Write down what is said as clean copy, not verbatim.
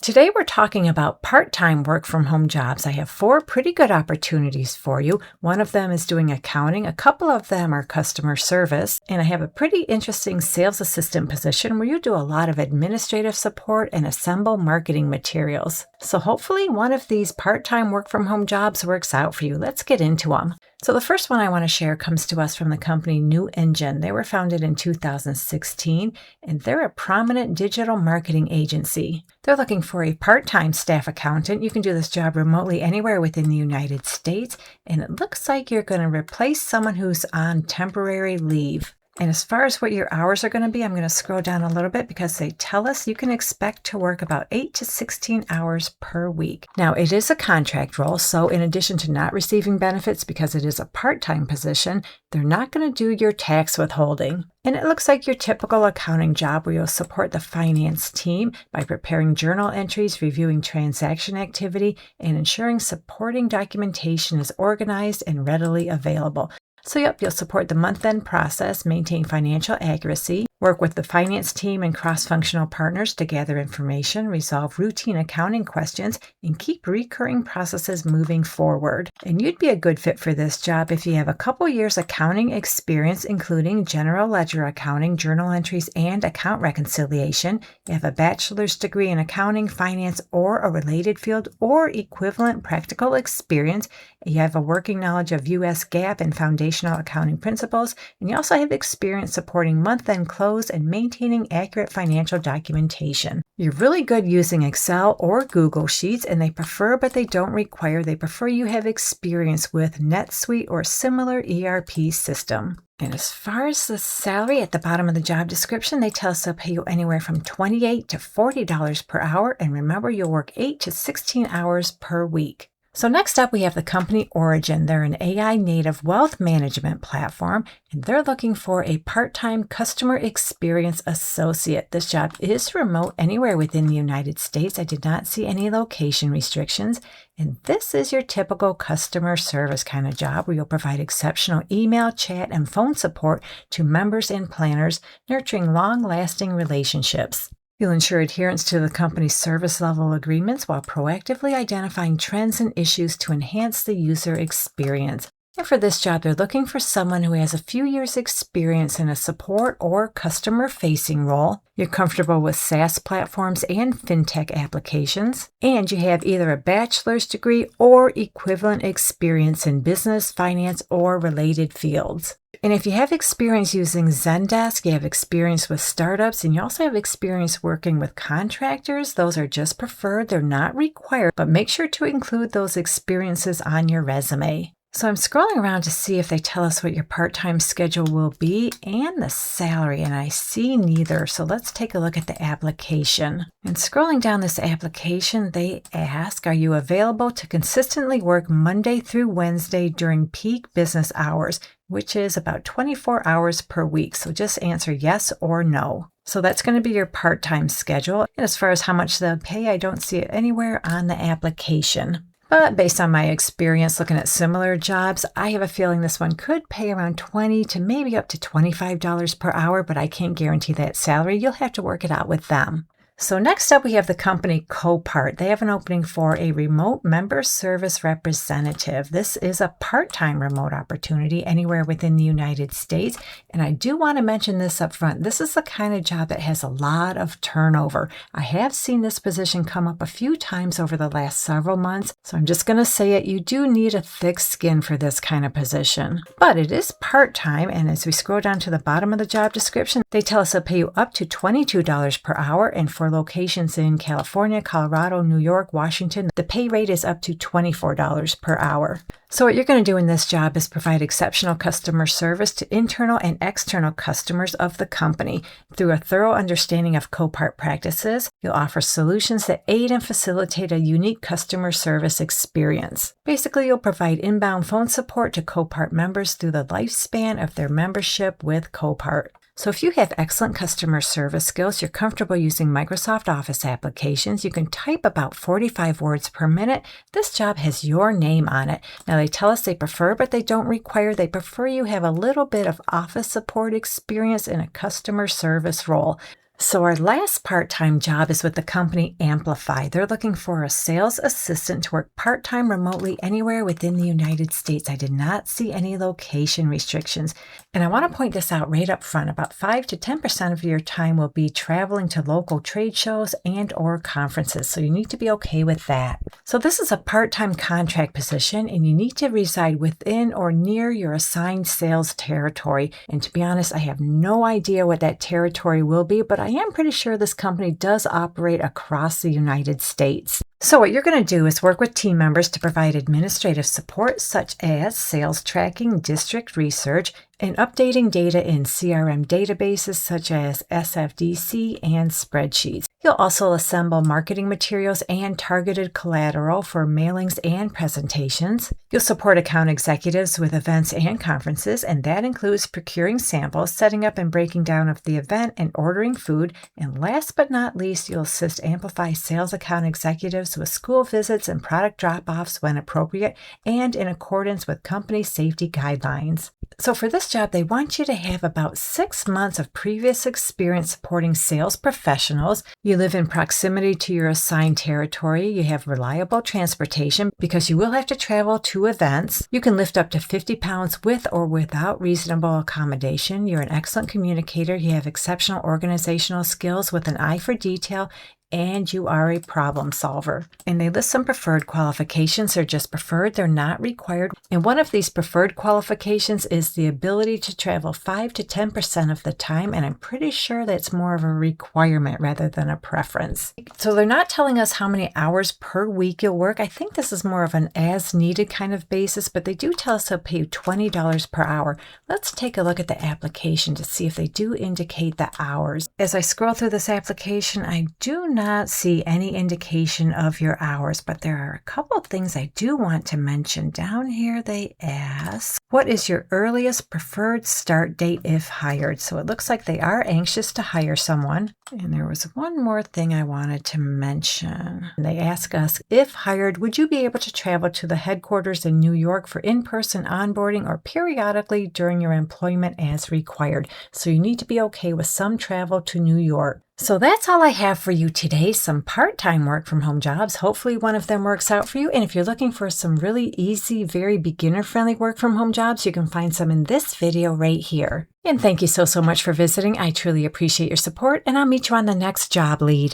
Today we're talking about part-time work from home jobs. I have four pretty good opportunities for you. One of them is doing accounting, a couple of them are customer service, and I have a pretty interesting sales assistant position where you do a lot of administrative support and assemble marketing materials. So hopefully one of these part-time work from home jobs works out for you. Let's get into them. So the first one I want to share comes to us from the company New Engine. They were founded in 2016, and they're a prominent digital marketing agency. They're looking for a part-time staff accountant. You can do this job remotely anywhere within the United States, and it looks like you're going to replace someone who's on temporary leave. And as far as what your hours are going to be, I'm going to scroll down a little bit because they tell us you can expect to work about 8 to 16 hours per week. Now, it is a contract role, so in addition to not receiving benefits because it is a part-time position, they're not going to do your tax withholding. And it looks like your typical accounting job where you'll support the finance team by preparing journal entries, reviewing transaction activity, and ensuring supporting documentation is organized and readily available. So you'll support the month-end process, maintain financial accuracy, work with the finance team and cross-functional partners to gather information, resolve routine accounting questions, and keep recurring processes moving forward. And you'd be a good fit for this job if you have a couple years accounting experience, including general ledger accounting, journal entries, and account reconciliation. You have a bachelor's degree in accounting, finance, or a related field, or equivalent practical experience. You have a working knowledge of U.S. GAAP and foundational accounting principles, and you also have experience supporting month-end close and maintaining accurate financial documentation. You're really good using Excel or Google Sheets, and they prefer, but they don't require, they prefer you have experience with NetSuite or similar ERP system. And as far as the salary at the bottom of the job description, they tell us they'll pay you anywhere from $28 to $40 per hour, and remember, you'll work 8 to 16 hours per week. So next up, we have the company Origin. They're an AI native wealth management platform, and they're looking for a part-time customer experience associate. This job is remote anywhere within the United States. I did not see any location restrictions. And this is your typical customer service kind of job where you'll provide exceptional email, chat, and phone support to members and planners, nurturing long-lasting relationships. You'll ensure adherence to the company's service level agreements while proactively identifying trends and issues to enhance the user experience. And for this job, they're looking for someone who has a few years' experience in a support or customer-facing role. You're comfortable with SaaS platforms and fintech applications, and you have either a bachelor's degree or equivalent experience in business, finance, or related fields. And if you have experience using Zendesk, you have experience with startups, and you also have experience working with contractors, those are just preferred. They're not required, but make sure to include those experiences on your resume. So I'm scrolling around to see if they tell us what your part-time schedule will be and the salary, and I see neither. So let's take a look at the application. And scrolling down this application, they ask, are you available to consistently work Monday through Wednesday during peak business hours, which is about 24 hours per week. So just answer yes or no. So that's going to be your part-time schedule. And as far as how much they'll pay, I don't see it anywhere on the application. But based on my experience looking at similar jobs, I have a feeling this one could pay around $20 to maybe up to $25 per hour, but I can't guarantee that salary. You'll have to work it out with them. So next up, we have the company Copart. They have an opening for a remote member service representative. This is a part-time remote opportunity anywhere within the United States. And I do want to mention this up front. This is the kind of job that has a lot of turnover. I have seen this position come up a few times over the last several months. So I'm just going to say it. You do need a thick skin for this kind of position. But it is part-time. And as we scroll down to the bottom of the job description, they tell us they'll pay you up to $22 per hour. And for locations in California, Colorado, New York, Washington, the pay rate is up to $24 per hour. So what you're going to do in this job is provide exceptional customer service to internal and external customers of the company. Through a thorough understanding of Copart practices, you'll offer solutions that aid and facilitate a unique customer service experience. Basically, you'll provide inbound phone support to Copart members through the lifespan of their membership with Copart. So if you have excellent customer service skills, you're comfortable using Microsoft Office applications, you can type about 45 words per minute, this job has your name on it. Now they tell us they prefer, but they don't require. They prefer you have a little bit of office support experience in a customer service role. So our last part-time job is with the company Amplify. They're looking for a sales assistant to work part-time remotely anywhere within the United States. I did not see any location restrictions. And I want to point this out right up front. About 5 to 10% of your time will be traveling to local trade shows and or conferences. So you need to be okay with that. So this is a part-time contract position, and you need to reside within or near your assigned sales territory. And to be honest, I have no idea what that territory will be, but I am pretty sure this company does operate across the United States. So what you're going to do is work with team members to provide administrative support such as sales tracking, district research, and updating data in CRM databases such as SFDC and spreadsheets. You'll also assemble marketing materials and targeted collateral for mailings and presentations. You'll support account executives with events and conferences, and that includes procuring samples, setting up and breaking down of the event, and ordering food. And last but not least, you'll assist Amplify sales account executives with school visits and product drop-offs when appropriate and in accordance with company safety guidelines. So for this job, they want you to have about 6 months of previous experience supporting sales professionals. You live in proximity to your assigned territory. You have reliable transportation because you will have to travel to events. You can lift up to 50 pounds with or without reasonable accommodation. You're an excellent communicator. You have exceptional organizational skills with an eye for detail, and you are a problem solver. And they list some preferred qualifications. They're just preferred, they're not required. And one of these preferred qualifications is the ability to travel 5 to 10% of the time, and I'm pretty sure that's more of a requirement rather than a preference. So they're not telling us how many hours per week you'll work. I think this is more of an as-needed kind of basis, but they do tell us they'll pay you $20 per hour. Let's take a look at the application to see if they do indicate the hours. As I scroll through this application, I do not see any indication of your hours, but there are a couple of things I do want to mention. Down here they ask, what is your earliest preferred start date if hired? So it looks like they are anxious to hire someone. And there was one more thing I wanted to mention. They ask us, if hired, would you be able to travel to the headquarters in New York for in-person onboarding or periodically during your employment as required? So you need to be okay with some travel to New York. So that's all I have for you today, some part-time work from home jobs. Hopefully one of them works out for you. And if you're looking for some really easy, very beginner-friendly work from home jobs, you can find some in this video right here. And thank you so much for visiting. I truly appreciate your support, and I'll meet you on the next job lead.